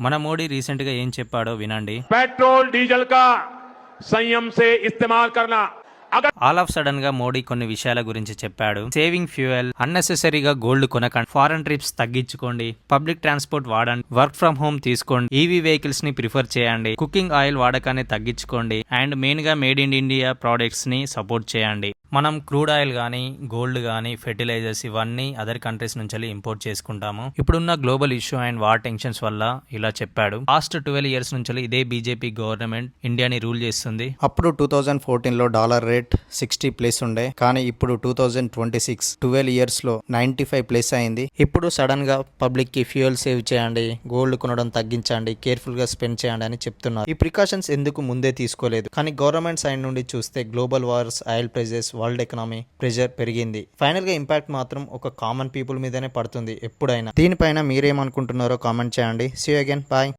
మన మోడీ రీసెంట్ గా ఏం చెప్పాడో వినండి. पेट्रोल डीजल का संयम से इस्तेमाल करना। अगर ఆల్ ఆఫ్ సడన్ గా మోడీ కొన్ని విషయాల గురించి చెప్పాడు. సేవింగ్ ఫ్యూయల్, అన్నెసెసరీగా గోల్డ్ కొనకండి, ఫారెన్ ట్రిప్స్ తగ్గించుకోండి, పబ్లిక్ ట్రాన్స్పోర్ట్ వాడండి, వర్క్ ఫ్రం హోమ్ తీసుకోండి, ఈవీ వెహికల్స్ ని ప్రిఫర్ చేయండి, కుకింగ్ ఆయిల్ వాడకాన్ని తగ్గించుకోండి, అండ్ మెయిన్ గా మేడ్ ఇన్ ఇండియా ప్రోడక్ట్స్ ని సపోర్ట్ చేయండి. మనం క్రూడ్ ఆయిల్ కానీ, గోల్డ్ కానీ, ఫెర్టిలైజర్స్ ఇవన్నీ అదర్ కంట్రీస్ నుంచి ఇంపోర్ట్ చేసుకుంటాము. ఇప్పుడున్న global issue and war tensions వల్ల ఇలా చెప్పాడు. లాస్ట్ 12 years నుంచి ఇదే బీజేపీ గవర్నమెంట్ ఇండియాని రూల్ చేస్తుంది. అప్పుడు 2014లో డాలర్ రేట్ 60+ ఉండే, కానీ ఇప్పుడు 2026 12 years లో 95+ అయింది. ఇప్పుడు సడన్ గా పబ్లిక్ కి ఫ్యూయల్ సేవ్ చేయండి, గోల్డ్ కొనడం తగ్గించండి, కేర్ఫుల్ గా స్పెండ్ చేయండి అని చెప్తున్నారు. ఈ ప్రికాషన్స్ ఎందుకు ముందే తీసుకోలేదు? కానీ గవర్నమెంట్ సైడ్ నుండి చూస్తే global wars, oil prices, world economy pressure పెరిగింది. ఫైనల్ గా ఇంపాక్ట్ మాత్రం ఒక కామన్ పీపుల్ మీదనే పడుతుంది ఎప్పుడైనా. దీనిపైన మీరేమనుకుంటున్నారో కామెంట్ చేయండి. See you again, bye.